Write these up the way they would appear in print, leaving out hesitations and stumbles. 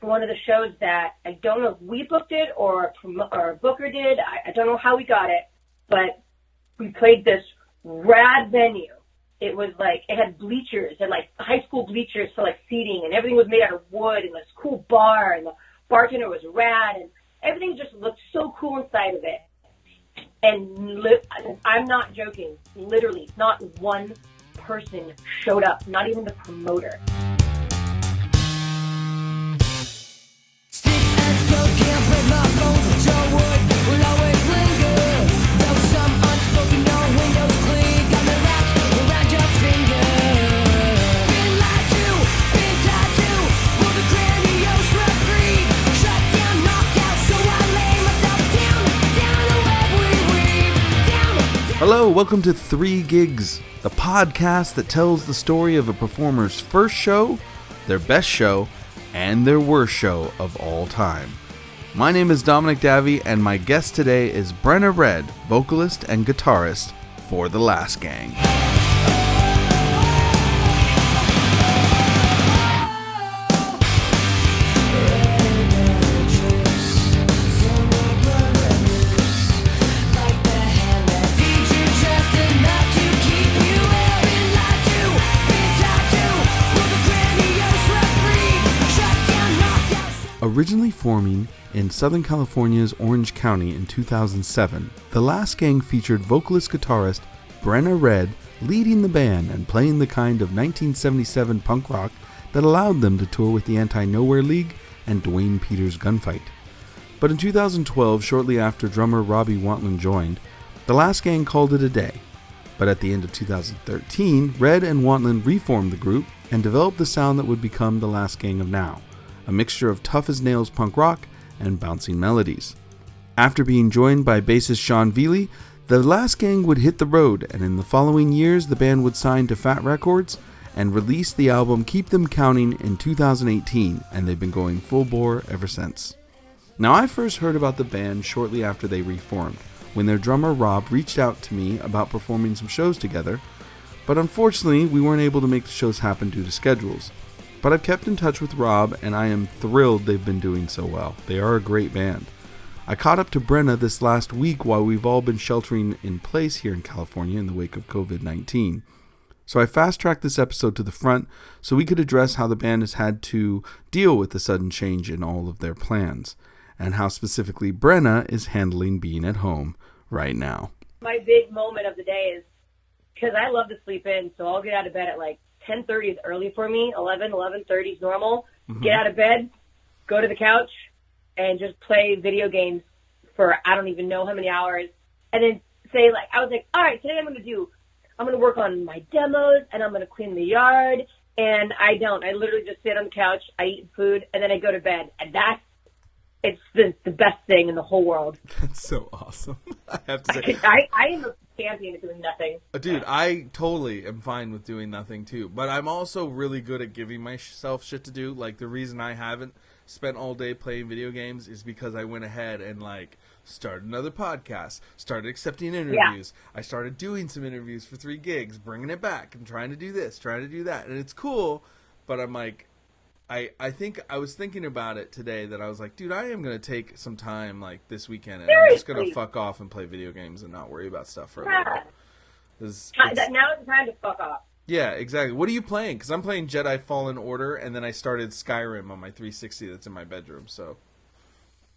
one of the shows that I don't know if we booked it or a booker did. I don't know how we got it, but we played this rad venue. It was like, it had bleachers and like high school bleachers for like seating, and everything was made out of wood, and this cool bar, and the bartender was rad, and everything just looked so cool inside of it. And I'm not joking, literally not one person showed up, not even the promoter. Hello, welcome to 3 Gigs, the podcast that tells the story of a performer's first show, their best show, and their worst show of all time. My name is Dominic Davey, and my guest today is Brenna Red, vocalist and guitarist for The Last Gang. Originally forming in Southern California's Orange County in 2007, The Last Gang featured vocalist-guitarist Brenna Red leading the band and playing the kind of 1977 punk rock that allowed them to tour with the Anti-Nowhere League and Dwayne Peters' Gunfight. But in 2012, shortly after drummer Robbie Wantlin joined, The Last Gang called it a day. But at the end of 2013, Red and Wantlin reformed the group and developed the sound that would become The Last Gang of now, a mixture of tough-as-nails punk rock and bouncing melodies. After being joined by bassist Sean Veely, The Last Gang would hit the road, and in the following years the band would sign to Fat Records and release the album Keep Them Counting in 2018, and they've been going full bore ever since. Now, I first heard about the band shortly after they reformed, when their drummer Rob reached out to me about performing some shows together, but unfortunately we weren't able to make the shows happen due to schedules. But I've kept in touch with Rob, and I am thrilled they've been doing so well. They are a great band. I caught up to Brenna this last week while we've all been sheltering in place here in California in the wake of COVID-19. So I fast-tracked this episode to the front so we could address how the band has had to deal with the sudden change in all of their plans, and how specifically Brenna is handling being at home right now. My big moment of the day is, because I love to sleep in, so I'll get out of bed at like 10:30 is early for me. 11:30 is normal. Mm-hmm. Get out of bed, go to the couch, and just play video games for I don't even know how many hours. And then say, like, I was like, all right, today I'm going to work on my demos, and I'm going to clean the yard. And I don't. I literally just sit on the couch, I eat food, and then I go to bed. And it's the best thing in the whole world. That's so awesome. I have to say. I am a champion at doing nothing. Dude, I totally am fine with doing nothing too, but I'm also really good at giving myself shit to do. Like, the reason I haven't spent all day playing video games is because I went ahead and like started another podcast, started accepting interviews. Yeah. I started doing some interviews for 3 Gigs, bringing it back and trying to do this, trying to do that, and it's cool. But I'm like, I think I was thinking about it today that I was like, dude, I am going to take some time like this weekend and I'm just going to fuck off and play video games and not worry about stuff for a little bit. Now it's time to fuck off. Yeah, exactly. What are you playing? Because I'm playing Jedi Fallen Order, and then I started Skyrim on my 360 that's in my bedroom. So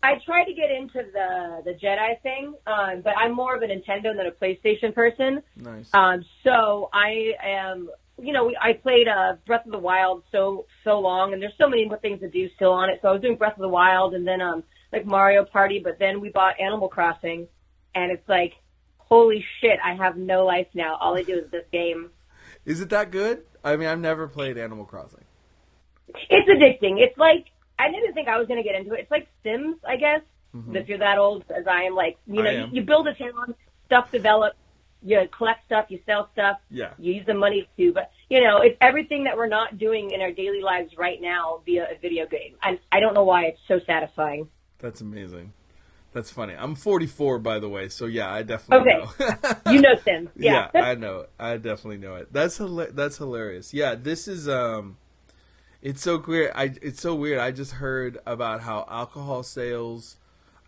I tried to get into the Jedi thing, but I'm more of a Nintendo than a PlayStation person. Nice. So I am... I played Breath of the Wild so long, and there's so many more things to do still on it. So I was doing Breath of the Wild, and then like Mario Party, but then we bought Animal Crossing, and it's like, holy shit, I have no life now. All I do is this game. Is it that good? I mean, I've never played Animal Crossing. It's addicting. It's like, I didn't think I was going to get into it. It's like Sims, I guess, if you're that old as I am. Like, you build a town, stuff develops. You collect stuff, you sell stuff, you use the money too. But, it's everything that we're not doing in our daily lives right now via a video game. And I don't know why it's so satisfying. That's amazing. That's funny. I'm 44, by the way, so yeah, I definitely know. You know Sims. Yeah. I know. I definitely know it. That's hilarious. Yeah, this is It's so weird. It's so weird. I just heard about how alcohol sales.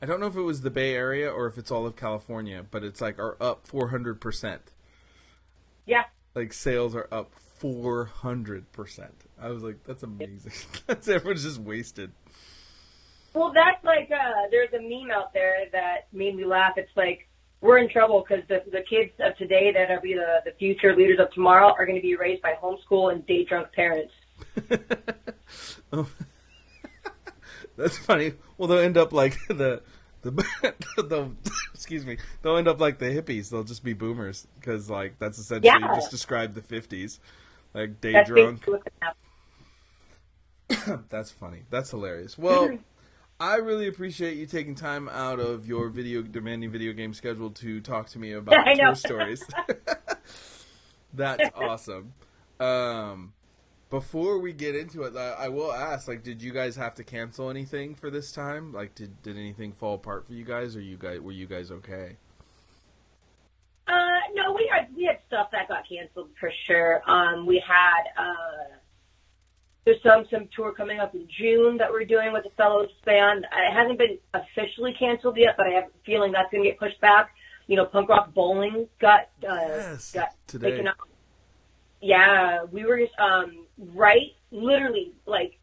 I don't know if it was the Bay Area or if it's all of California, but it's like are up 400%. Yeah. Like sales are up 400%. I was like, that's amazing. That's everyone's just wasted. Well, that's like there's a meme out there that made me laugh. It's like we're in trouble because the kids of today that are be the future leaders of tomorrow are going to be raised by homeschool and day drunk parents. Oh. That's funny. Well, they'll end up like the excuse me. They'll end up like the hippies. They'll just be boomers because like that's essentially just describe the 50s, like day drunk. That's funny. That's hilarious. Well, I really appreciate you taking time out of your demanding video game schedule to talk to me about tour stories. That's awesome. Before we get into it, I will ask, like, did you guys have to cancel anything for this time? Like, did anything fall apart for you guys, or were you guys okay? No, we had stuff that got canceled for sure. We had there's some tour coming up in June that we're doing with the Fellows band. It hasn't been officially canceled yet, but I have a feeling that's going to get pushed back. You know, Punk Rock Bowling got today. taken out. Yeah, we were just literally like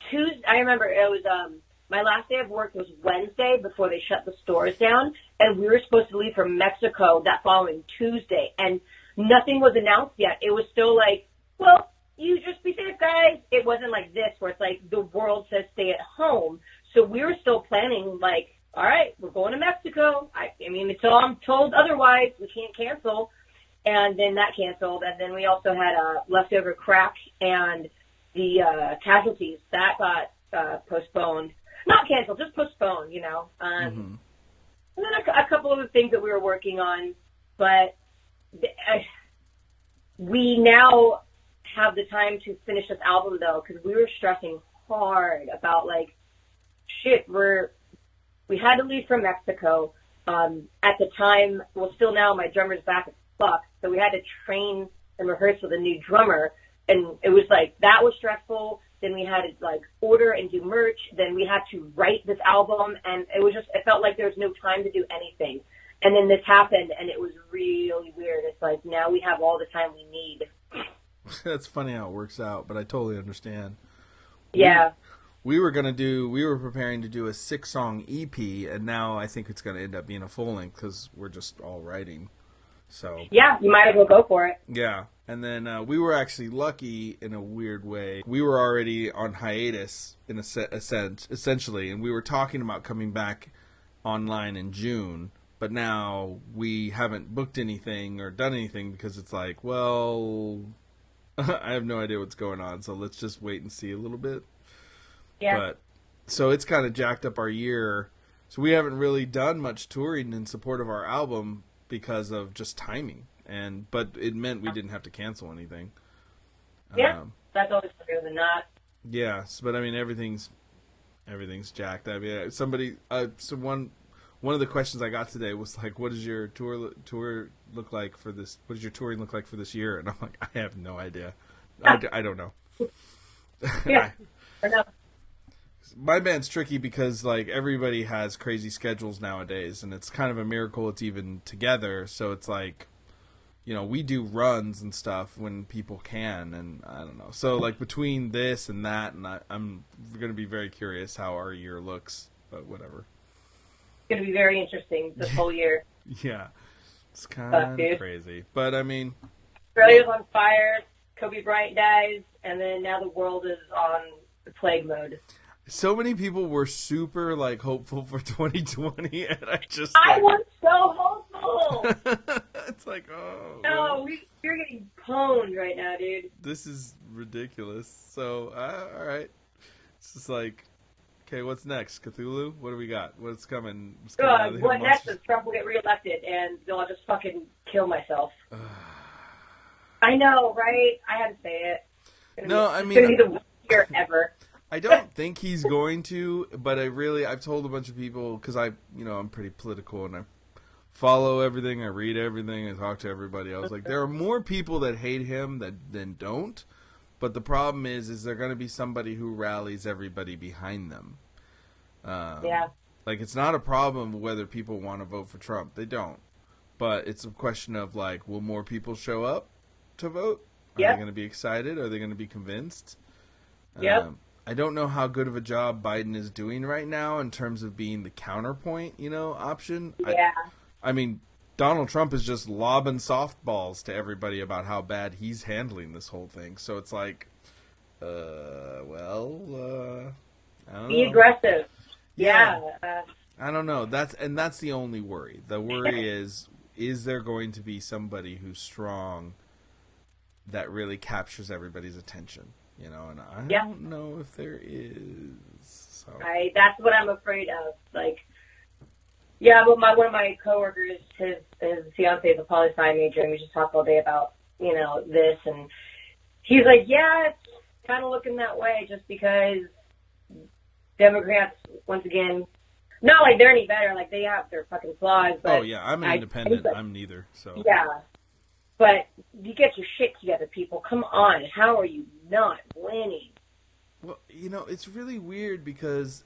Tuesday. I remember it was my last day of work was Wednesday before they shut the stores down, and we were supposed to leave for Mexico that following Tuesday, and nothing was announced yet. It was still like, well, you just be safe, guys. It wasn't like this where it's like the world says stay at home. So we were still planning like, all right, we're going to Mexico. I mean, until I'm told otherwise, we can't cancel. And then that canceled. And then we also had leftover crack and the casualties. That got postponed. Not canceled, just postponed, you know. And then a couple of the things that we were working on. But we now have the time to finish this album, though, because we were stressing hard about, like, shit, we had to leave from Mexico. At the time, well, still now, my drummer's back at fuck, so we had to train and rehearse with a new drummer, and it was like that was stressful. Then we had to like order and do merch. Then we had to write this album, and it felt like there was no time to do anything. And then this happened, and it was really weird. It's like now we have all the time we need. That's funny how it works out, but I totally understand. Yeah. We were preparing to do a 6-song EP, and now I think it's going to end up being a full length because we're just all writing. So yeah, you might as well go for it. Yeah, and then we were actually lucky in a weird way. We were already on hiatus in a sense, essentially, and we were talking about coming back online in June. But now we haven't booked anything or done anything because it's like, well, I have no idea what's going on, so let's just wait and see a little bit. Yeah. But so it's kind of jacked up our year. So we haven't really done much touring in support of our album because of just timing, but it meant we didn't have to cancel anything. Yeah, that's always better than not. Yes, but I mean everything's jacked. I mean one of the questions I got today was like, what does your tour look like for this? What does your touring look like for this year? And I'm like, I have no idea. I don't know. Yeah, enough. My band's tricky because like everybody has crazy schedules nowadays, and it's kind of a miracle it's even together. So it's like, you know, we do runs and stuff when people can, and I don't know. So like between this and that, and I'm going to be very curious how our year looks, but whatever. It's going to be very interesting this whole year. Yeah, it's kind of crazy, but I mean, Australia's on fire. Kobe Bryant dies, and then now the world is on plague mode. So many people were super like hopeful for 2020, and I was so hopeful. It's like, oh no, we're getting pwned right now, dude. This is ridiculous. So all right, it's just like, okay, what's next? Cthulhu? What do we got? What's coming? What next is Trump will get reelected, and I'll just fucking kill myself. I know, right? I had to say it. No, I mean, it's gonna be the worst year ever. I don't think he's going to, but I've told a bunch of people, because I'm pretty political and I follow everything, I read everything, I talk to everybody. I was like, there are more people that hate him than don't, But the problem is there going to be somebody who rallies everybody behind them? Yeah. Like, it's not a problem whether people want to vote for Trump. They don't. But it's a question of, like, will more people show up to vote? Are they going to be excited? Are they going to be convinced? Yep. I don't know how good of a job Biden is doing right now in terms of being the counterpoint, option. Yeah. I mean, Donald Trump is just lobbing softballs to everybody about how bad he's handling this whole thing. So it's like, I don't Be know. aggressive. Yeah. Yeah. I don't know. That's the only worry. The worry is there going to be somebody who's strong that really captures everybody's attention? And I don't know if there is. So. That's what I'm afraid of. Like, yeah, but one of my coworkers, his fiance is a poli-sci major, and we just talk all day about, this, and he's like, yeah, it's kind of looking that way just because Democrats, once again, not like they're any better, like they have their fucking flaws, but... Oh, yeah, I'm an independent. I'm neither, so... Yeah. But you get your shit together, people. Come on. How are you not winning? Well, it's really weird because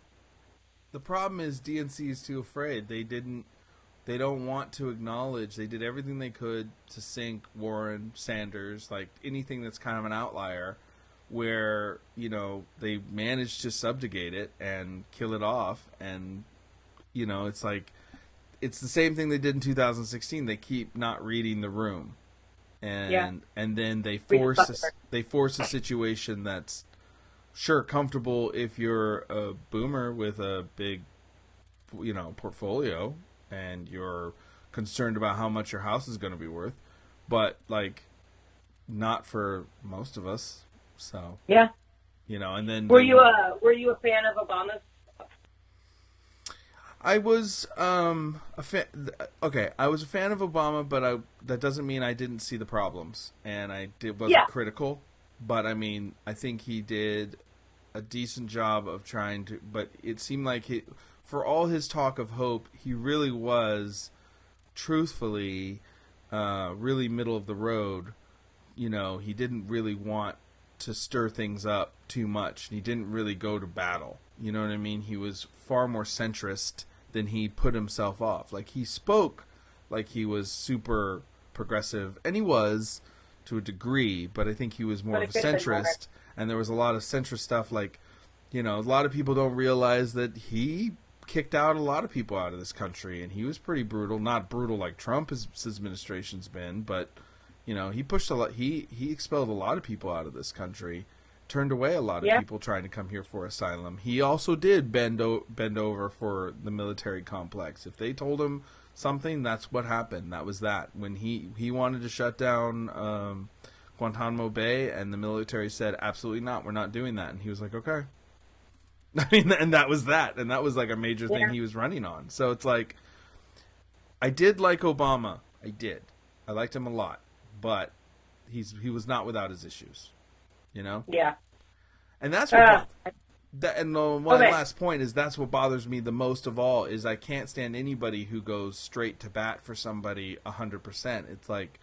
the problem is DNC is too afraid. They don't want to acknowledge. They did everything they could to sink Warren, Sanders, like anything that's kind of an outlier where, they managed to subjugate it and kill it off. And, it's like, it's the same thing they did in 2016. They keep not reading the room. And then they force a situation that's sure comfortable if you're a boomer with a big portfolio and you're concerned about how much your house is going to be worth, but like not for most of us. So and then were you a fan of Obama's? I was a fan. Okay, I was a fan of Obama, but that doesn't mean I didn't see the problems, and wasn't critical. But I mean, I think he did a decent job of trying to. But it seemed like for all his talk of hope, he really was, truthfully, really middle of the road. He didn't really want to stir things up too much. He didn't really go to battle. You know what I mean? He was far more centrist than he put himself off. Like, he spoke like he was super progressive, and he was to a degree, but I think he was more of a centrist, and there was a lot of centrist stuff, like, a lot of people don't realize that he kicked out a lot of people out of this country, and he was pretty brutal. Not brutal like Trump's administration's been, but, he pushed a lot. He expelled a lot of people out of this country, turned away a lot of people trying to come here for asylum. He also did bend over for the military complex. If they told him something, that's what happened. That was that. When he wanted to shut down Guantanamo Bay, and the military said, absolutely not, we're not doing that. And he was like, okay. I mean, and that was that. And that was like a major thing he was running on. So it's like, I did like Obama. I did. I liked him a lot. But he was not without his issues. Yeah. And that's what last point is, that's what bothers me the most of all, is I can't stand anybody who goes straight to bat for somebody 100%. It's like,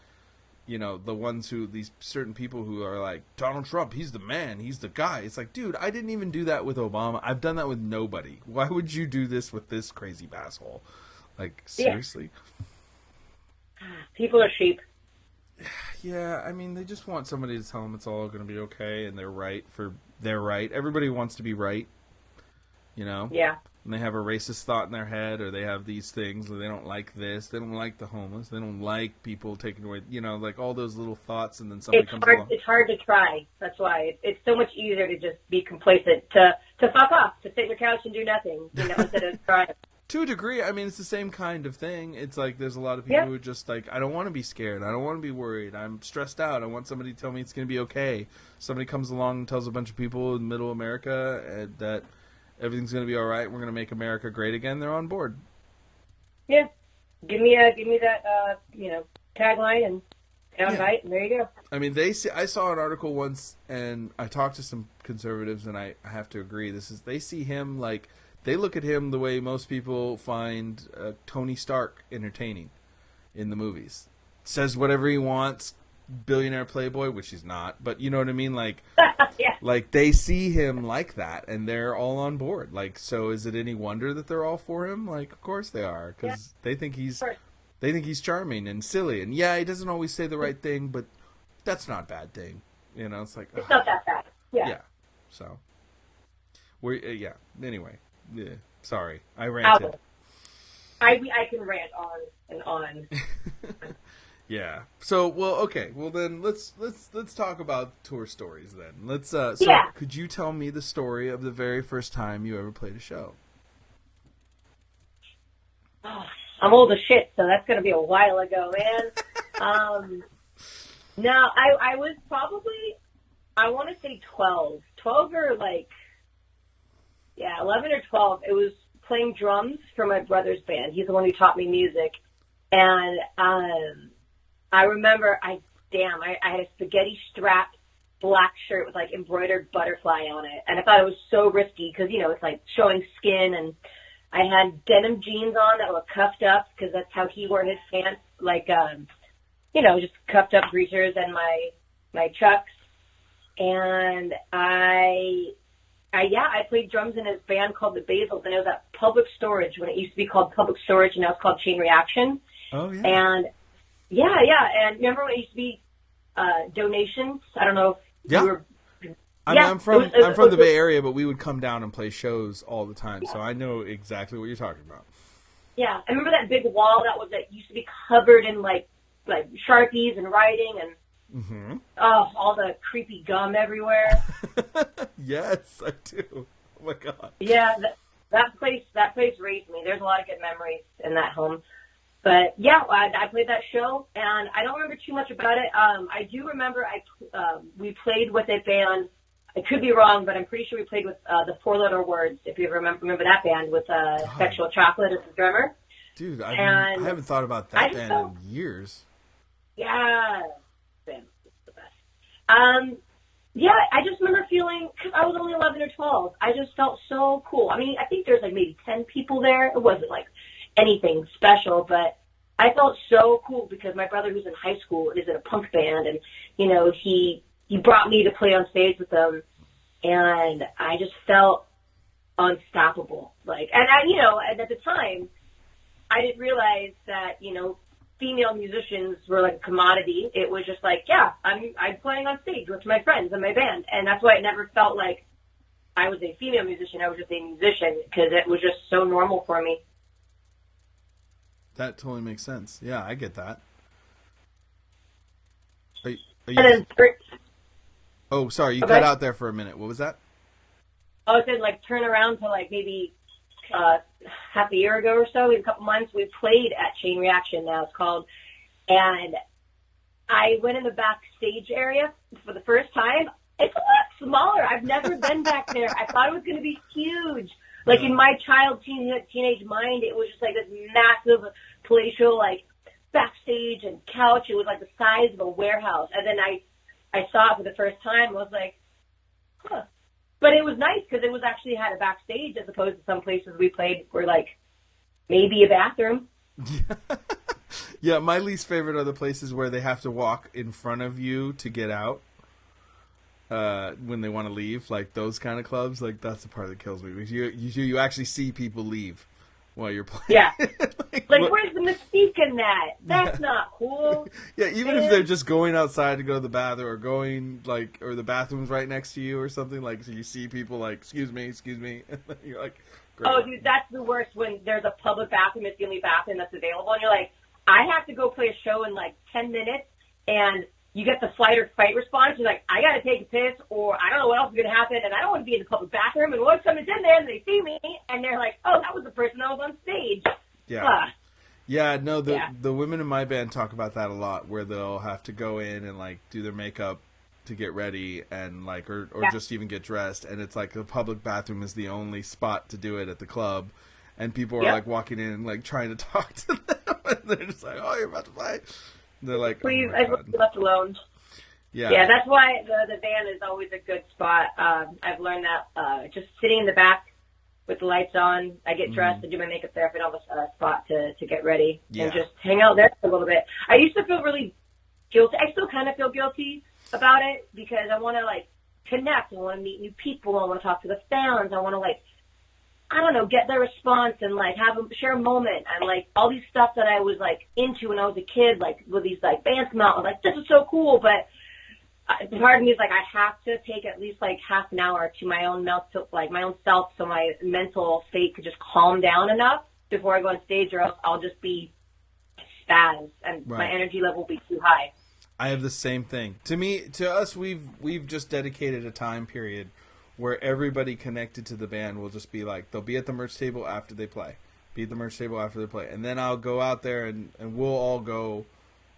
the ones these certain people who are like, Donald Trump, he's the man, he's the guy. It's like, dude, I didn't even do that with Obama. I've done that with nobody. Why would you do this with this crazy asshole? Like, seriously? People are sheep. Yeah, I mean, they just want somebody to tell them it's all going to be okay, and they're right for their right. Everybody wants to be right, Yeah. And they have a racist thought in their head, or they have these things, or they don't like this, they don't like the homeless, they don't like people taking away, like all those little thoughts, and then somebody comes along. It's hard to try. That's why it's so much easier to just be complacent, to fuck off, to sit on your couch and do nothing, instead of trying. To a degree, I mean, it's the same kind of thing. It's like there's a lot of people who are just like, I don't want to be scared. I don't want to be worried. I'm stressed out. I want somebody to tell me it's going to be okay. Somebody comes along and tells a bunch of people in middle America that everything's going to be all right. We're going to make America great again. They're on board. Yeah. Give me that, tagline and soundbite, and there you go. I mean, I saw an article once, and I talked to some conservatives, and I have to agree. They see him like, they look at him the way most people find Tony Stark entertaining in the movies. Says whatever he wants, billionaire playboy, which he's not, but you know what I mean? Like, Yeah. like they see him like that, and they're all on board. Like, so is it any wonder that they're all for him? Like, of course they are, because they think he's charming and silly, and yeah, he doesn't always say the right thing, but that's not a bad thing. You know, it's like It's not that bad. Yeah. Yeah. So we're Anyway, yeah. Sorry, I ranted. I can rant on and on. Yeah. So, well, okay. Well, then let's talk about tour stories. Then let's. So, could you tell me the story of the very first time you ever played a show? Oh, I'm old as shit, so that's gonna be a while ago, man. No, I was probably, I want to say 12 or 11 or 12. It was playing drums for my brother's band. He's the one who taught me music. And I remember I had a spaghetti strap black shirt with like embroidered butterfly on it. And I thought it was so risky because, you know, it's like showing skin. And I had denim jeans on that were cuffed up because that's how he wore his pants, like, you know, just cuffed up greasers and my chucks. And I played drums in his band called the Basils, and it was at Public Storage when it used to be called Public Storage, and now it's called Chain Reaction. Oh, yeah. And and remember when it used to be donations? I don't know if you were... I'm from the Bay Area, but we would come down and play shows all the time, so I know exactly what you're talking about. Yeah, I remember that big wall that used to be covered in like Sharpies and writing and all the creepy gum everywhere. Yes, I do. Oh my God. Yeah, that place raised me. There's a lot of good memories in that home. But yeah, I played that show, and I don't remember too much about it. I do remember we played with a band. I could be wrong, but I'm pretty sure we played with the Four Letter Words. If you remember that band with Sexual Chocolate as the drummer. Dude, I haven't thought about that band in years. Yeah, band was the best. Yeah, I just remember feeling, because I was only 11 or 12, I just felt so cool. I mean, I think there's like maybe 10 people there. It wasn't like anything special, but I felt so cool because my brother, who's in high school, is in a punk band, and, you know, he brought me to play on stage with them, and I just felt unstoppable. Like, and at the time, I didn't realize that, you know, female musicians were like a commodity. It was just like, yeah, I'm playing on stage with my friends and my band. And that's why it never felt like I was a female musician. I was just a musician because it was just so normal for me. That totally makes sense. Yeah, I get that. Are you... Oh, sorry, you cut out there for a minute. What was that? I was saying, like, turn around to, like, maybe half a year ago or so, in a couple months, we played at Chain Reaction, now it's called, and I went in the backstage area for the first time. It's a lot smaller. I've never been back there. I thought it was going to be huge. Like, in my teenage mind, it was just like this massive palatial, like, backstage and couch. It was like the size of a warehouse. And then I saw it for the first time. I was like, huh. But it was nice because it was actually had a backstage as opposed to some places we played were like maybe a bathroom. Yeah, my least favorite are the places where they have to walk in front of you to get out when they want to leave. Like those kind of clubs, like that's the part that kills me. Because you actually see people leave while you're playing. Yeah. like where's the mystique in that? That's not cool. Yeah, even if they're just going outside to go to the bathroom or the bathroom's right next to you or something, like, so you see people like, excuse me, and then you're like, great. Oh, dude, that's the worst when there's a public bathroom, it's the only bathroom that's available, and you're like, I have to go play a show in like 10 minutes, and you get the flight or fight response. You're like, I got to take a piss, or I don't know what else is going to happen, and I don't want to be in the public bathroom, and once someone's in there and they see me, and they're like, oh, that was the person that was on stage. Yeah. Yeah, no, the women in my band talk about that a lot, where they'll have to go in and, like, do their makeup to get ready and, like, or just even get dressed, and it's like the public bathroom is the only spot to do it at the club, and people are, like, walking in and, like, trying to talk to them, and they're just like, oh, you're about to fight. They're like, please, oh I will be left alone. Yeah, that's why the van is always a good spot. I've learned that just sitting in the back with the lights on, I get dressed and do my makeup there if I don't have a spot to get ready and just hang out there for a little bit. I used to feel really guilty. I still kind of feel guilty about it because I want to, like, connect. I want to meet new people. I want to talk to the fans. I want to, like, I don't know, get their response and, like, have them share a moment. And, like, all these stuff that I was, like, into when I was a kid, like, with these, like, bands come out. I was like, this is so cool. But part of me is, like, I have to take at least, like, half an hour to my own self so my mental state could just calm down enough before I go on stage, or else I'll just be spaz and my energy level will be too high. I have the same thing. To us, we've just dedicated a time period where everybody connected to the band will just be like, they'll be at the merch table after they play. Be at the merch table after they play. And then I'll go out there and we'll all go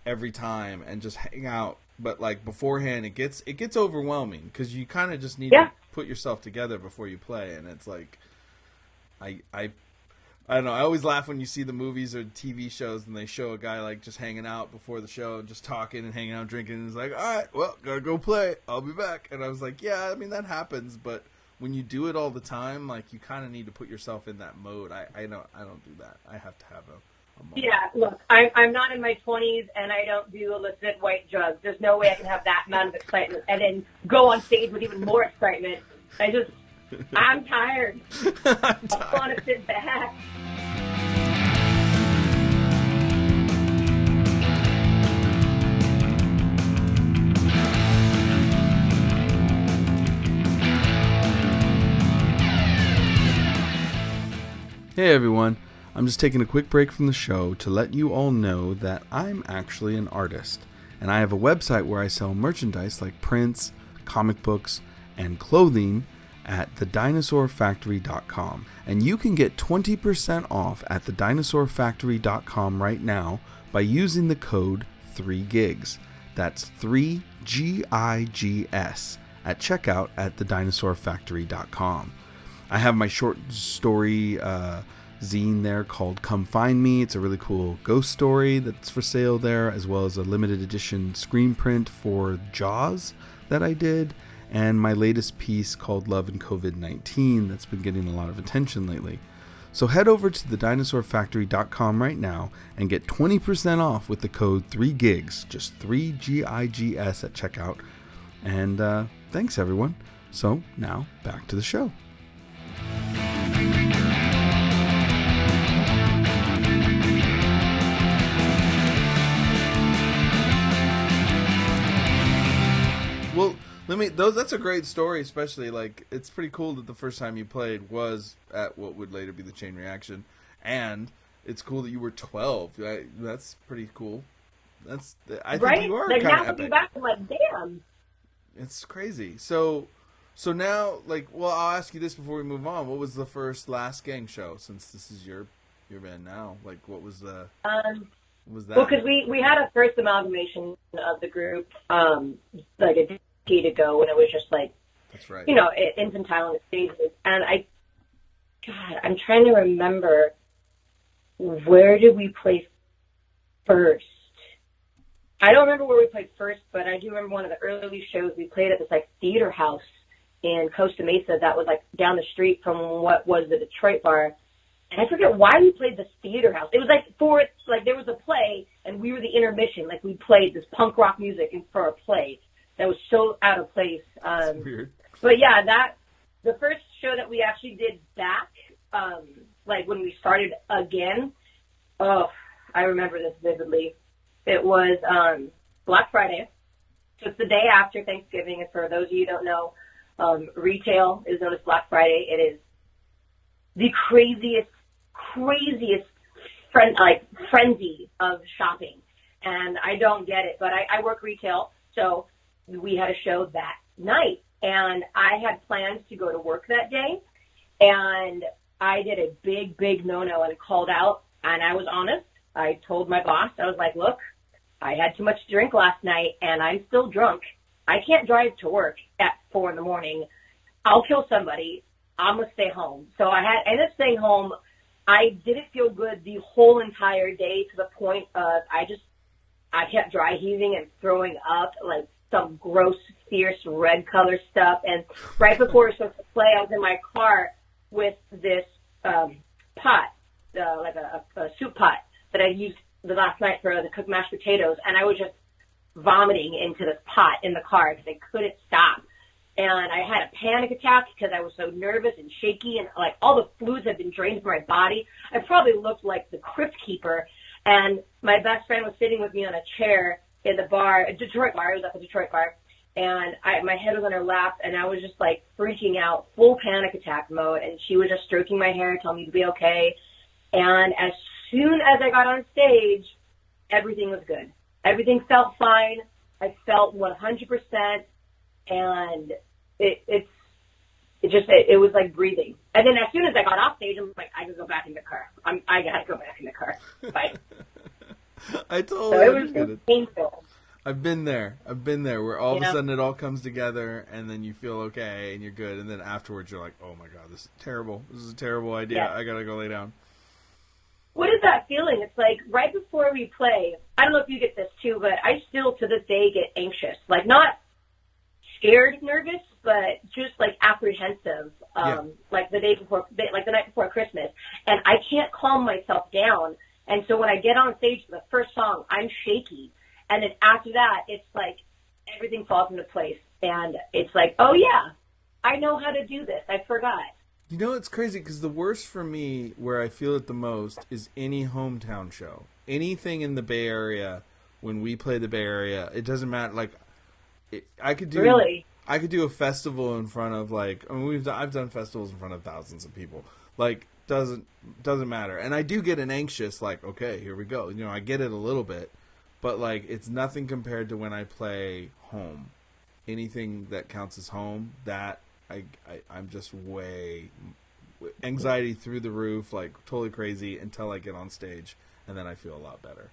every time and just hang out. But, like, beforehand, it gets overwhelming because you kind of just need to put yourself together before you play. And it's like, I don't know. I always laugh when you see the movies or TV shows and they show a guy, like, just hanging out before the show, just talking and hanging out, drinking, and he's like, all right, well, gotta go play. I'll be back. And I was like, yeah, I mean, that happens. But when you do it all the time, like, you kind of need to put yourself in that mode. I don't do that. I have to have a moment. Yeah, look, I'm not in my 20s, and I don't do illicit white drugs. There's no way I can have that amount of excitement and then go on stage with even more excitement. I'm tired. I want to sit back. Hey everyone, I'm just taking a quick break from the show to let you all know that I'm actually an artist, and I have a website where I sell merchandise like prints, comic books, and clothing at thedinosaurfactory.com. And you can get 20% off at thedinosaurfactory.com right now by using the code 3GIGS. That's 3GIGS at checkout at thedinosaurfactory.com. I have my short story zine there called Come Find Me. It's a really cool ghost story that's for sale there, as well as a limited edition screen print for Jaws that I did, and my latest piece called Love and COVID-19 that's been getting a lot of attention lately. So head over to thedinosaurfactory.com right now and get 20% off with the code 3GIGS, just 3GIGS at checkout. And thanks everyone. So now back to the show. Well, that's a great story, especially, like, it's pretty cool that the first time you played was at what would later be the Chain Reaction, and it's cool that you were 12. That's pretty cool. I think you are kind of epic. Back, I'm like, damn. It's crazy. So now, like, well, I'll ask you this before we move on. What was the first Last Gang show, since this is your band now? Like, what was the... was that? Well, because we had a first amalgamation of the group, like a decade ago, when it was just, like, that's right, infantile in the stages. And I'm trying to remember, where did we play first? I don't remember where we played first, but I do remember one of the early shows we played at this, like, theater house in Costa Mesa that was, like, down the street from what was the Detroit bar. And I forget why we played this theater house. It was like there was a play, and we were the intermission. Like, we played this punk rock music for a play that was so out of place. That's weird. But yeah, the first show that we actually did back, like when we started again, oh, I remember this vividly. It was Black Friday. So it's the day after Thanksgiving, and for those of you who don't know, retail is known as Black Friday. It is the craziest frenzy of shopping. And I don't get it, but I work retail, so we had a show that night. And I had plans to go to work that day, and I did a big no-no and called out, and I was honest. I told my boss, I was like, look, I had too much to drink last night, and I'm still drunk. I can't drive to work at 4 a.m. I'll kill somebody. I'm going to stay home. So I ended up staying home. I didn't feel good the whole entire day, to the point of I kept dry heaving and throwing up, like some gross, fierce red color stuff. And right before we were supposed to play, I was in my car with this pot, like a soup pot that I used the last night for the cooked mashed potatoes. And I was just vomiting into this pot in the car because I couldn't stop. And I had a panic attack because I was so nervous and shaky, and like all the fluids had been drained from my body. I probably looked like the crypt keeper. And my best friend was sitting with me on a chair in the bar, a Detroit bar. I was at the Detroit bar. And my head was on her lap, and I was just like freaking out, full panic attack mode. And she was just stroking my hair, telling me to be okay. And as soon as I got on stage, everything was good. Everything felt fine. I felt 100%. And it was like breathing. And then as soon as I got off stage, I'm like, I could go back in the car. I gotta go back in the car. Bye. I totally understand it. Painful. I've been there where all of a sudden it all comes together and then you feel okay and you're good. And then afterwards you're like, oh my God, this is terrible. This is a terrible idea. Yeah. I gotta go lay down. What is that feeling? It's like right before we play, I don't know if you get this too, but I still to this day get anxious. Like not scared, nervous, but just like apprehensive, like the night before Christmas. And I can't calm myself down. And so when I get on stage for the first song, I'm shaky. And then after that, it's like everything falls into place. And it's like, oh yeah, I know how to do this. I forgot. You know, it's crazy because the worst for me, where I feel it the most, is any hometown show. Anything in the Bay Area, when we play the Bay Area, it doesn't matter. Like, I could do a festival in front of I've done festivals in front of thousands of people. Like, doesn't matter. And I do get an anxious, like, okay, here we go. You know, I get it a little bit, but like, it's nothing compared to when I play home. Anything that counts as home, that I'm just way anxiety through the roof, like totally crazy until I get on stage, and then I feel a lot better.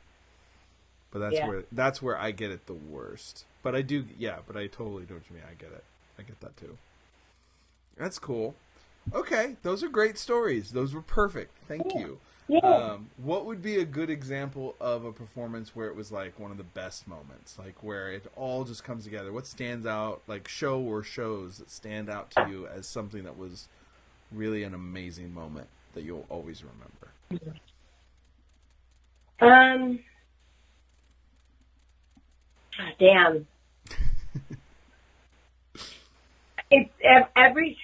But that's where I get it the worst. But I totally know what you mean. I get it. I get that too. That's cool. Okay, those are great stories. Those were perfect. Thank you. Yeah. What would be a good example of a performance where it was like one of the best moments, like where it all just comes together? What stands out, like show or shows that stand out to you as something that was really an amazing moment that you'll always remember? Damn. It's every...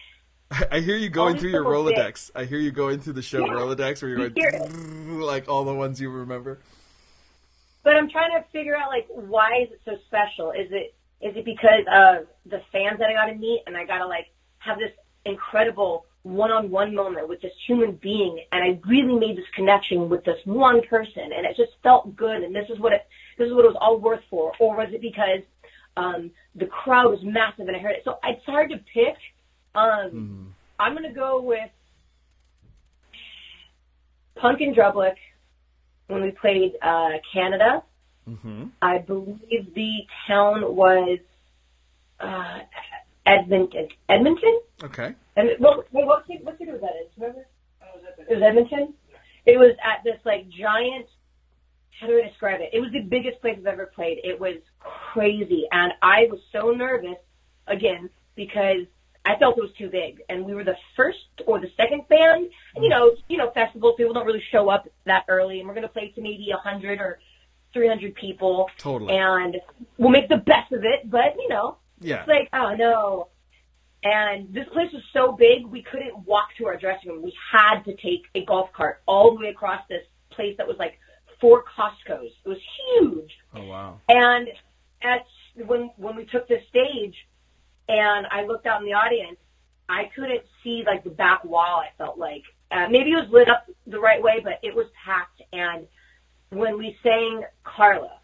I hear you going through your Rolodex. I hear you going through the show Rolodex where you're going like all the ones you remember. But I'm trying to figure out like why is it so special? Is it because of the fans that I got to meet and I got to like have this incredible one-on-one moment with this human being, and I really made this connection with this one person, and it just felt good, and this is what it was all worth for? Or was it because the crowd was massive and I heard it? So it's hard to pick. I'm going to go with Punk in Drublic when we played Canada. Mm-hmm. I believe the town was Edmonton? Okay. And what city was that in? Remember? It was Edmonton. It was at this like giant, how do I describe it? It was the biggest place I've ever played. It was crazy. And I was so nervous, again, because I felt it was too big, and we were the first or the second band. And you know, festivals, people don't really show up that early, and we're going to play to maybe 100 or 300 people. Totally. And we'll make the best of it, but yeah. It's like, oh no. And this place was so big, we couldn't walk to our dressing room. We had to take a golf cart all the way across this place that was like 4 Costco's. It was huge. Oh wow. And when we took the stage, and I looked out in the audience, I couldn't see, like, the back wall, I felt like. Maybe it was lit up the right way, but it was packed. And when we sang Carla,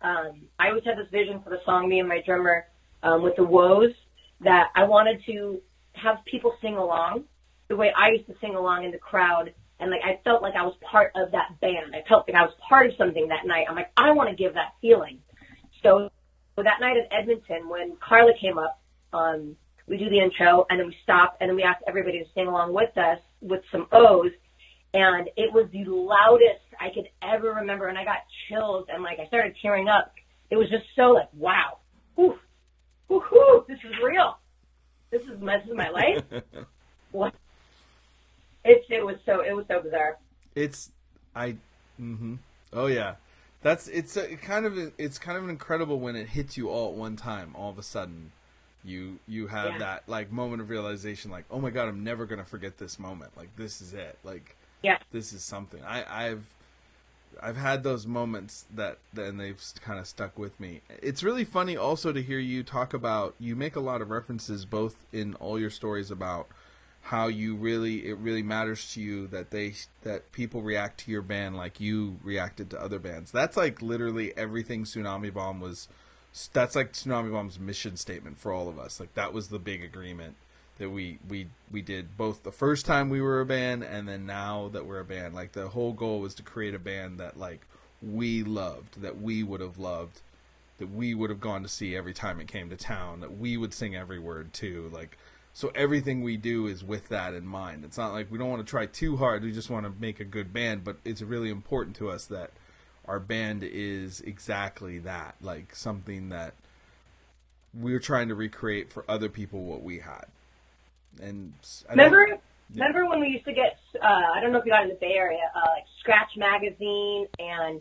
I always had this vision for the song, me and my drummer, with the Woes, that I wanted to have people sing along the way I used to sing along in the crowd. And, like, I felt like I was part of that band. I felt like I was part of something that night. I'm like, I want to give that feeling. So that night in Edmonton, when Carla came up, we do the intro, and then we stop, and then we ask everybody to sing along with us with some O's, and it was the loudest I could ever remember, and I got chills, and like I started tearing up. It was just so like, wow, whew, this is real. This is my life. What? It was so bizarre. Oh yeah, it's kind of incredible when it hits you all at one time. All of a sudden, you have that like moment of realization, like, oh my god, I'm never gonna forget this moment. Like, this is it. Like, this is something. I've had those moments and they've kind of stuck with me. It's really funny also to hear you talk about. You make a lot of references both in all your stories about how it really matters to you that people react to your band like you reacted to other bands. That's like literally everything Tsunami Bomb was. That's like Tsunami Bomb's mission statement for all of us. Like, that was the big agreement that we did both the first time we were a band and then now that we're a band. Like, the whole goal was to create a band that like we loved, that we would have loved, that we would have gone to see every time it came to town, that we would sing every word to. Like, so everything we do is with that in mind. It's not like we don't want to try too hard. We just want to make a good band, but it's really important to us that our band is exactly that, like something that we're trying to recreate for other people what we had. And remember when we used to get, I don't know if you got in the Bay Area, like Scratch Magazine and,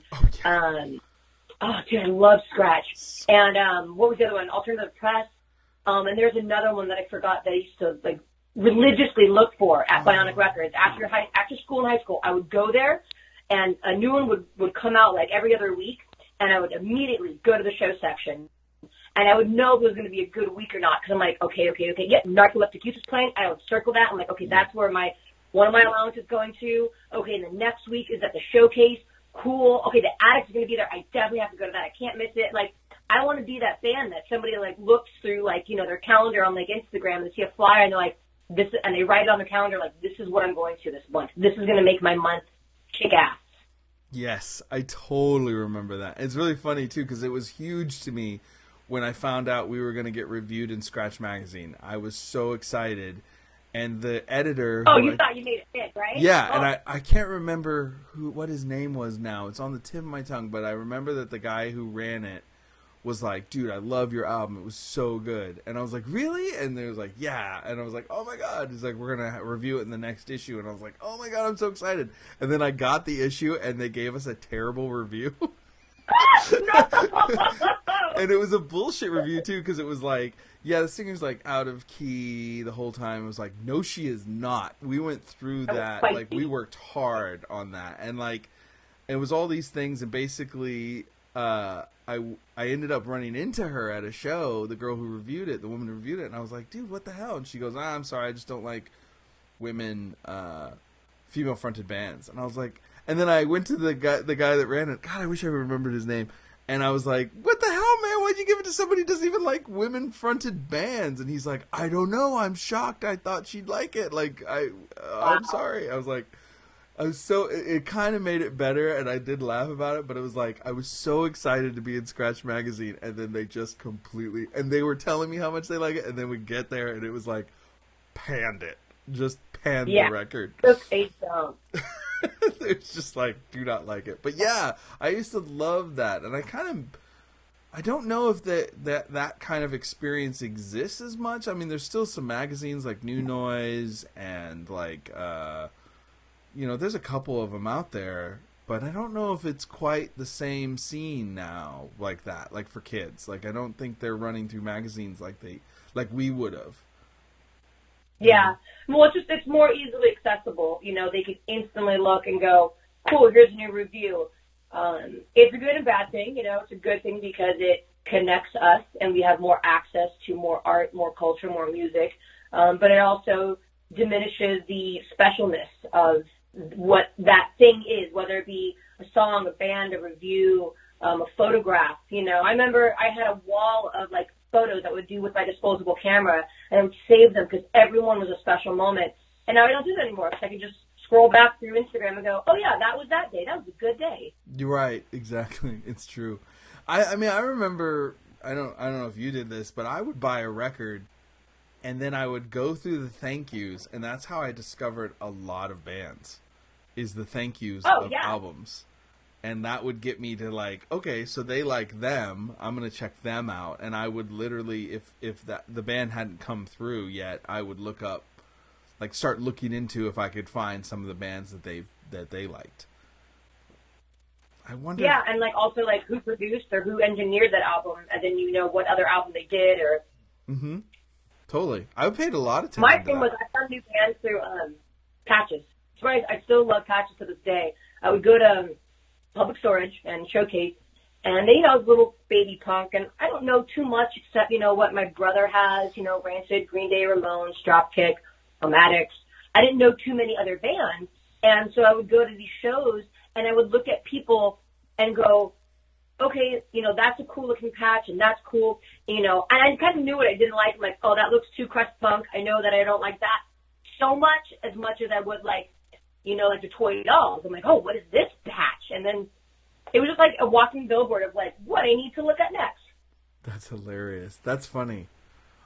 dude, I love Scratch. And what was the other one? Alternative Press. And there's another one that I forgot that I used to like religiously look for at Bionic Records. After school in high school, I would go there, and a new one would come out like every other week, and I would immediately go to the show section, and I would know if it was going to be a good week or not, because I'm like, okay, yeah, Narcoleptic Youth is playing. I would circle that. I'm like, okay, that's where one of my allowances is going to. Okay, and the next week is at the showcase. Cool. Okay, the Addicts is going to be there. I definitely have to go to that. I can't miss it. Like, I want to be that band that somebody like looks through, like, you know, their calendar on like Instagram and see a flyer and they're like, this, and they write it on their calendar like, this is what I'm going to this month. This is going to make my month kick ass. Yes, I totally remember that. It's really funny too because it was huge to me when I found out we were going to get reviewed in Scratch Magazine. I was so excited, and the editor. Oh, you thought you made it big, right? Yeah, and I can't remember what his name was now. It's on the tip of my tongue, but I remember that the guy who ran it was like, dude, I love your album. It was so good. And I was like, really? And they was like, yeah. And I was like, oh my God. He's like, we're going to review it in the next issue. And I was like, oh my God, I'm so excited. And then I got the issue and they gave us a terrible review. And it was a bullshit review too, because it was like, yeah, the singer's like out of key the whole time. It was like, no, she is not. We went through that. Like, we worked hard on that. And like, it was all these things. And basically, I ended up running into her at a show, the girl who reviewed it, the woman who reviewed it, and I was like, dude, what the hell? And she goes, I'm sorry, I just don't like women, female-fronted bands. And I was like, and then I went to the guy that ran it. God, I wish I remembered his name. And I was like, what the hell, man? Why'd you give it to somebody who doesn't even like women-fronted bands? And he's like, I don't know, I'm shocked. I thought she'd like it. Like, I'm sorry. I was like, it kind of made it better, and I did laugh about it, but it was like, I was so excited to be in Scratch Magazine, and then they just completely, and they were telling me how much they like it, and then we get there, and it was like, panned the record. Took a dump. It's just like, do not like it. But yeah, I used to love that, and I don't know if that kind of experience exists as much. I mean, there's still some magazines like New Noise and like, you know, there's a couple of them out there, but I don't know if it's quite the same scene now like that, like for kids. Like, I don't think they're running through magazines like we would have. Yeah. Well, it's more easily accessible. You know, they can instantly look and go, cool, here's a new review. It's a good and bad thing. You know, it's a good thing because it connects us and we have more access to more art, more culture, more music. But it also diminishes the specialness of what that thing is, whether it be a song, a band, a review, a photograph. You know, I remember I had a wall of like photos I would do with my disposable camera, and I would save them because everyone was a special moment. And now I don't do that anymore because I can just scroll back through Instagram and go, oh yeah, that was that day. That was a good day. You're right. Exactly. It's true. I mean, I remember, I don't know if you did this, but I would buy a record and then I would go through the thank yous, and that's how I discovered a lot of bands, is the thank yous of albums. And that would get me to like, okay, so they like them, I'm going to check them out. And I would literally, if the band hadn't come through yet, I would look up, like start looking into if I could find some of the bands that they liked. I wonder. Yeah, and like also like who produced or who engineered that album, and then you know what other album they did or. Mm-hmm. Totally. I paid a lot of attention My to thing that. was I found new bands through Patches. That's why I still love Patches to this day. I would go to Public Storage and Showcase, and they, you know, little baby punk, and I don't know too much except, you know, what my brother has, you know, Rancid, Green Day, Ramones, Dropkick, Addicts. I didn't know too many other bands, and so I would go to these shows, and I would look at people and go, okay, you know, that's a cool looking patch and that's cool, you know, and I kind of knew what I didn't like. I'm like, oh, that looks too crust punk. I know that I don't like that so much as I would like, you know, like the toy dolls. I'm like, oh, what is this patch? And then it was just like a walking billboard of like what I need to look at next. That's hilarious. That's funny.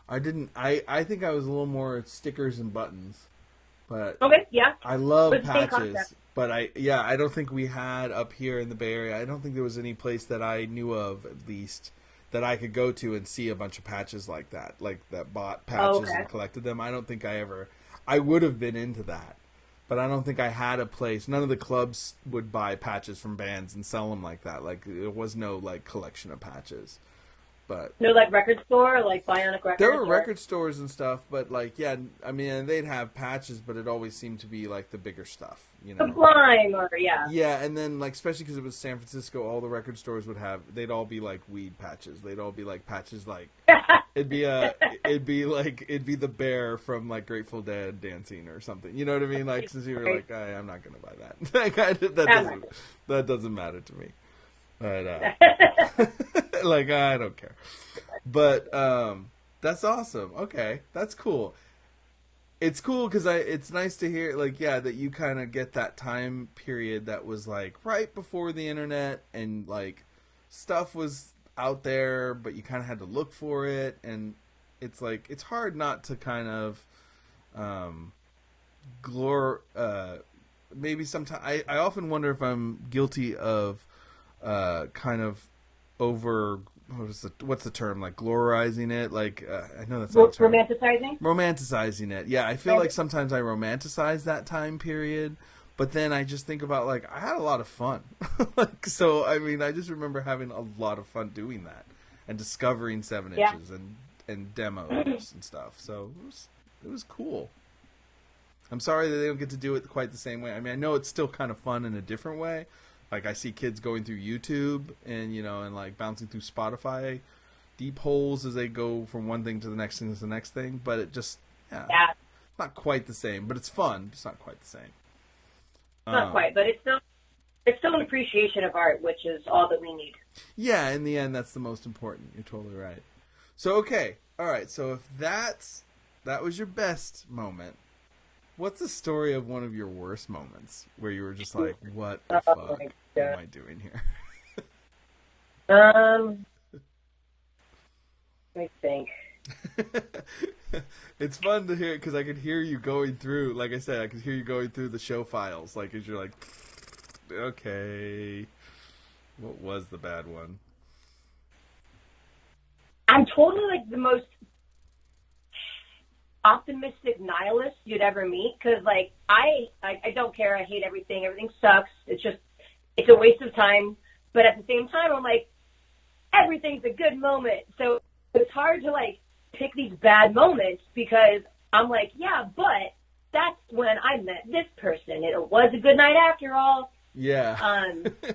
I think I was a little more stickers and buttons, but Okay, yeah. I love But it's the same patches. concept. But I don't think we had up here in the Bay Area. I don't think there was any place that I knew of, at least, that I could go to and see a bunch of patches like that bought patches and collected them. I don't think I would have been into that, but I don't think I had a place. None of the clubs would buy patches from bands and sell them like that. Like, there was no like collection of patches. But no, like record store, like Bionic Records. there were record stores and stuff, but like, yeah, I mean, they'd have patches, but it always seemed to be like the bigger stuff, you know. Sublime, or yeah. Yeah, and then like, especially because it was San Francisco, all the record stores they'd all be like weed patches. They'd all be like patches like it'd be the bear from like Grateful Dead dancing or something. You know what I mean? Like, since you were like, I'm not gonna buy that. that doesn't matter to me. But like, I don't care. But that's awesome. Okay, that's cool. It's cool because it's nice to hear, like, yeah, that you kind of get that time period that was like right before the internet, and like stuff was out there, but you kind of had to look for it, and it's like it's hard not to kind of maybe sometimes I often wonder if I'm guilty of kind of over what's the term, like glorizing it, like I know that's not a term. Romanticizing it. Yeah, I feel like sometimes I romanticize that time period, but then I just think about like I had a lot of fun. Like, so I mean, I just remember having a lot of fun doing that and discovering 7-inches and demos and stuff. So it was cool. I'm sorry that they don't get to do it quite the same way. I mean, I know it's still kind of fun in a different way. Like, I see kids going through YouTube and, you know, and like bouncing through Spotify deep holes as they go from one thing to the next thing to the next thing. But it just, not quite the same. But it's fun. It's not quite the same. Not quite, but it's still an appreciation of art, which is all that we need. Yeah, in the end, that's the most important. You're totally right. So, okay. All right. So if that was your best moment, what's the story of one of your worst moments where you were just like, what the fuck am I doing here? Let me think. It's fun to hear because I could hear you going through, like I said, I could hear you going through the show files, like as you're like, okay, what was the bad one? I'm totally like the most optimistic nihilist you'd ever meet, because like I don't care. I hate everything. Everything sucks. It's a waste of time. But at the same time, I'm like, everything's a good moment. So it's hard to like pick these bad moments because I'm like, yeah, but that's when I met this person. It was a good night after all. Yeah.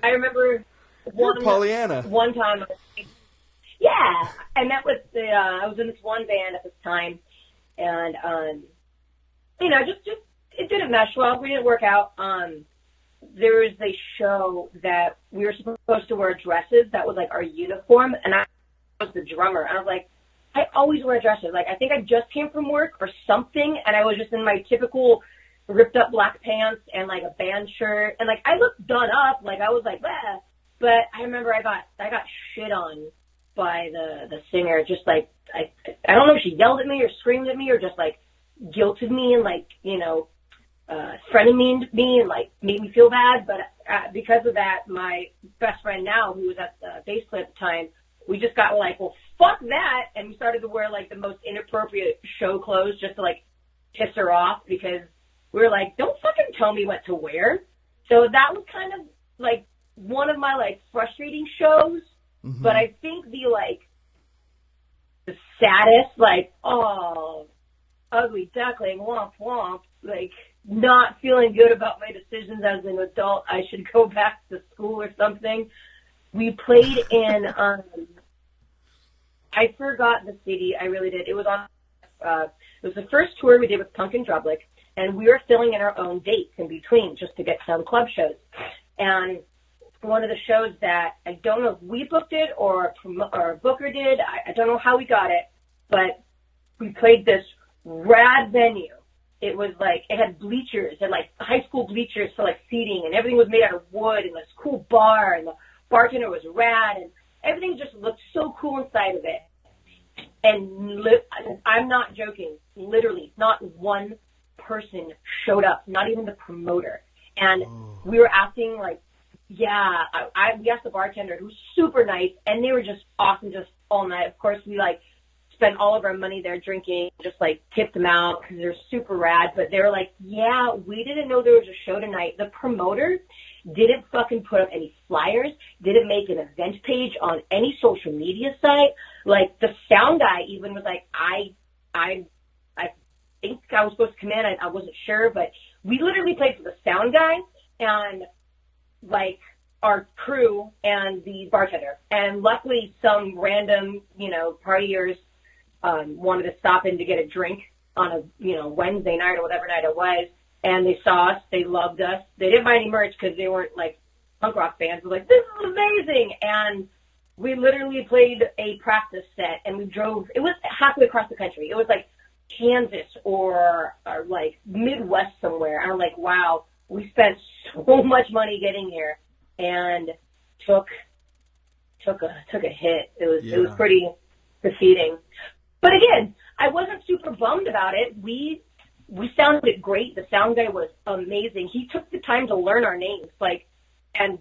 I remember Pollyanna. One time. Yeah, I met with I was in this one band at this time, and you know, just it didn't mesh well. We didn't work out. There was a show that we were supposed to wear dresses. That was like our uniform, and I was the drummer. And I was like, I always wear dresses. Like, I think I just came from work or something, and I was just in my typical ripped up black pants and like a band shirt, and like I looked done up. Like, I was like, bah. But I remember I got shit on by the singer. Just like I don't know if she yelled at me or screamed at me or just like guilted me and like, you know, friended me and like made me feel bad. But because of that, my best friend now, who was at the bass player at the time, we just got like, well, fuck that, and we started to wear like the most inappropriate show clothes just to like piss her off, because we were like, don't fucking tell me what to wear. So that was kind of like one of my, like, frustrating shows, but I think the saddest, like, oh, ugly duckling, womp womp, like, not feeling good about my decisions as an adult, I should go back to school or something. We played in, I forgot the city, I really did. It was it was the first tour we did with Punk and Drublick, and we were filling in our own dates in between just to get some club shows. And one of the shows that, I don't know if we booked it or a booker did, I don't know how we got it, but we played this rad venue. It was like, it had bleachers and like high school bleachers for like seating, and everything was made out of wood, and this cool bar, and the bartender was rad, and everything just looked so cool inside of it. And I'm not joking, literally, not one person showed up, not even the promoter. And we were acting like, we asked the bartender, who was super nice, and they were just awesome just all night. Of course, we like spent all of our money there drinking, just like tipped them out because they're super rad. But they were like, yeah, we didn't know there was a show tonight. The promoter didn't fucking put up any flyers, didn't make an event page on any social media site. Like, the sound guy even was like, I think I was supposed to come in. I wasn't sure, but we literally played for the sound guy and like our crew and the bartender. And luckily some random, partiers wanted to stop in to get a drink on a, Wednesday night or whatever night it was. And they saw us. They loved us. They didn't buy any merch because they weren't like punk rock fans. They were like, this is amazing. And we literally played a practice set, and we drove. It was halfway across the country. It was like Kansas or like Midwest somewhere. And I'm like, wow, we spent so much money getting here and took a hit. It was pretty defeating. But again, I wasn't super bummed about it. We sounded great. The sound guy was amazing. He took the time to learn our names, and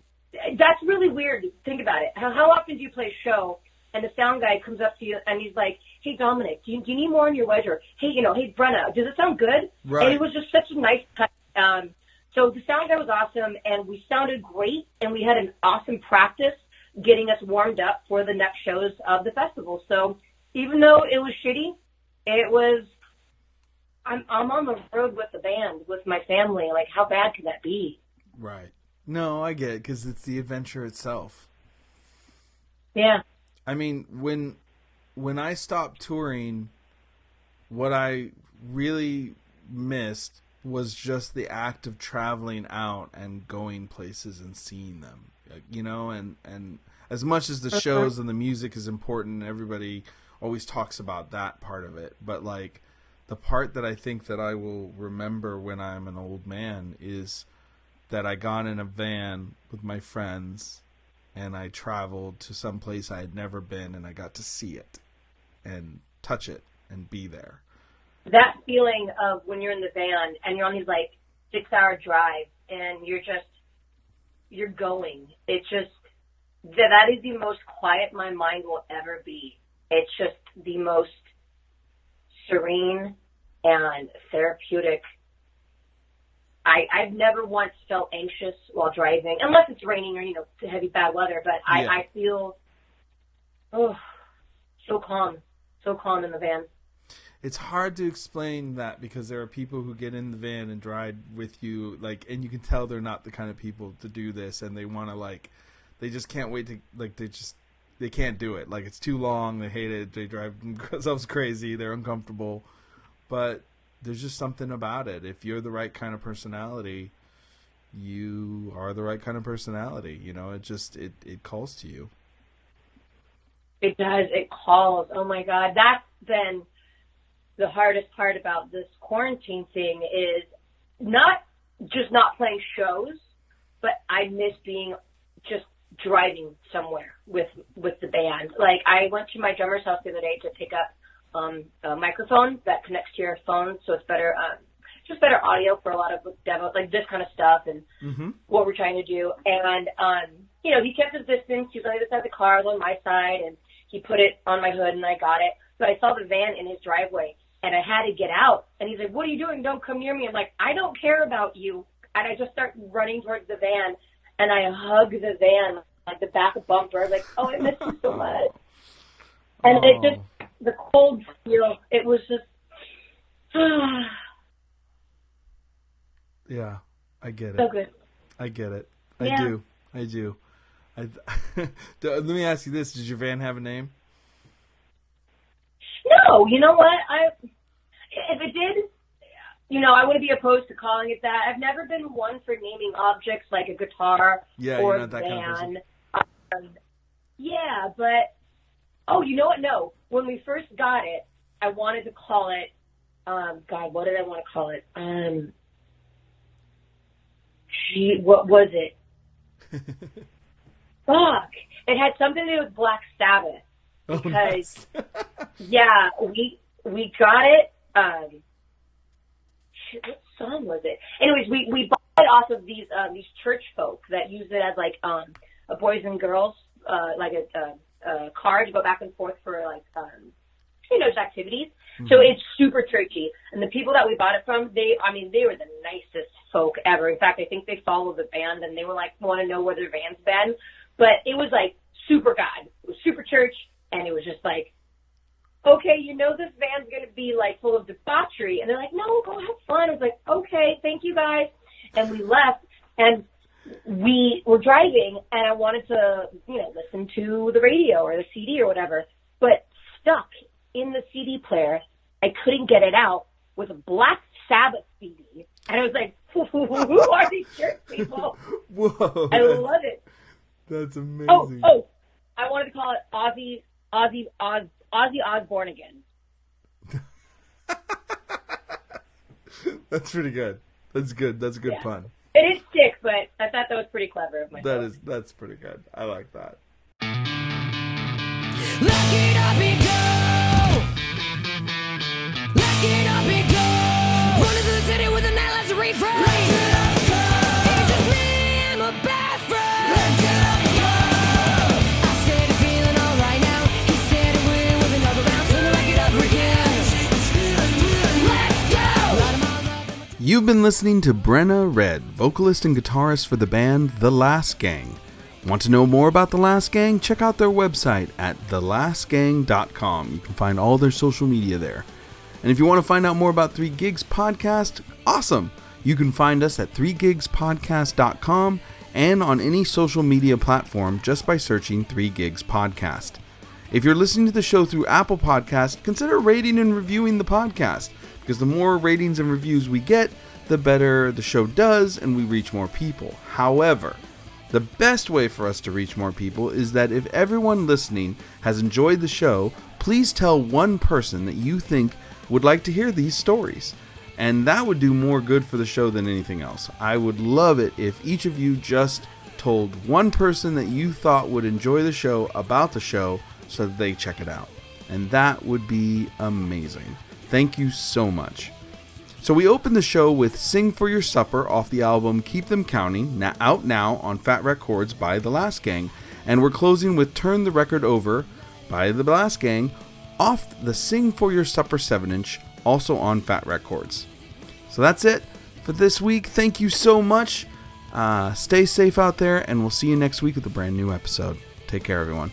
that's really weird. Think about it. How often do you play a show and the sound guy comes up to you and he's like, hey, Dominic, do you need more on your wedge? Or, hey, hey, Brenna, does it sound good? Right. And it was just such a nice time. So the sound guy was awesome, and we sounded great, and we had an awesome practice getting us warmed up for the next shows of the festival. So even though it was shitty, I'm on the road with the band, with my family. Like, how bad can that be? Right. No, I get it, because it's the adventure itself. Yeah. I mean, when I stopped touring, what I really missed was just the act of traveling out and going places and seeing them, and as much as the shows and the music is important, everybody always talks about that part of it, but like the part that I think that I will remember when I'm an old man is that I got in a van with my friends and I traveled to some place I had never been, and I got to see it and touch it and be there. That feeling of when you're in the van and you're on these like 6-hour drives and you're going, it's just, that is the most quiet my mind will ever be. It's just the most serene and therapeutic. I've never once felt anxious while driving, unless it's raining or, heavy bad weather, but yeah. I feel, so calm in the van. It's hard to explain that because there are people who get in the van and drive with you, like, and you can tell they're not the kind of people to do this, and they want to, they just can't wait to, they can't do it. Like, it's too long, they hate it, they drive themselves crazy, they're uncomfortable, but there's just something about it. If you're the right kind of personality, you are the right kind of personality. It calls to you. It does. It calls. Oh my God. That's been the hardest part about this quarantine thing, is not playing shows, but I miss being just driving somewhere with the band. Like, I went to my drummer's house the other day to pick up a microphone that connects to your phone, so it's better, just better audio for a lot of demos, like this kind of stuff, and what we're trying to do. And he kept his distance. He was on the other side of the car, I was on my side, and he put it on my hood, and I got it. But I saw the van in his driveway, and I had to get out. And he's like, "What are you doing? Don't come near me." I'm like, "I don't care about you." And I just start running towards the van, and I hugged the van, like the back bumper. I was like, oh, I miss you so much. And it just, the cold feel, it was just, yeah, I get it. so good. I get it. Yeah. I do. Let me ask you this. Did your van have a name? No, you know what? If it did, I wouldn't be opposed to calling it that. I've never been one for naming objects like a guitar or a van. Yeah, but you know what? No, when we first got it, I wanted to call it. God, what did I want to call it? What was it? Fuck! It had something to do with Black Sabbath. Because, yeah, we got it. What song was it? Anyways, we bought it off of these church folk that use it as like a boys and girls like a car to go back and forth for like just activities. Mm-hmm. So it's super churchy, and the people that we bought it from, they were the nicest folk ever. In fact, I think they follow the band, and they were like want to know where their van's been. But it was like super God. It was super church. And it was just like, okay, this van's going to be like full of debauchery. And they're like, no, go have fun. I was like, okay, thank you guys. And we left and we were driving and I wanted to, listen to the radio or the CD or whatever, but stuck in the CD player, I couldn't get it out with a Black Sabbath CD. And I was like, who are these church people? Whoa. I love it. That's amazing. Oh, I wanted to call it Ozzy Osbourne again. That's pretty good. That's good. That's a good pun. It is sick, but I thought that was pretty clever of myself. That's pretty good. I like that. Let's get up and go. Let's get up and go. Running through the city with a night let's refresh. Let's get up and go. It's just me and my best friend. Let's get up and go. I said I'm feeling all right now. He said it will with another round. So let's get up again. Let's go. You've been listening to Brenna Red, vocalist and guitarist for the band The Last Gang. Want to know more about The Last Gang? Check out their website at thelastgang.com. You can find all their social media there. And if you want to find out more about 3 Gigs Podcast, awesome! You can find us at 3gigspodcast.com and on any social media platform just by searching 3 Gigs Podcast. If you're listening to the show through Apple Podcasts, consider rating and reviewing the podcast, because the more ratings and reviews we get, the better the show does and we reach more people. However, the best way for us to reach more people is that if everyone listening has enjoyed the show, please tell one person that you think would like to hear these stories. And that would do more good for the show than anything else. I would love it if each of you just told one person that you thought would enjoy the show about the show so that they check it out. And that would be amazing. Thank you so much. So we opened the show with Sing for Your Supper off the album Keep Them Counting, out now on Fat Wreck Chords by The Last Gang. And we're closing with Turn the Record Over by The Last Gang off the Sing for Your Supper 7-inch, also on Fat Wreck Chords. So that's it for this week. Thank you so much. Stay safe out there, and we'll see you next week with a brand new episode. Take care, everyone.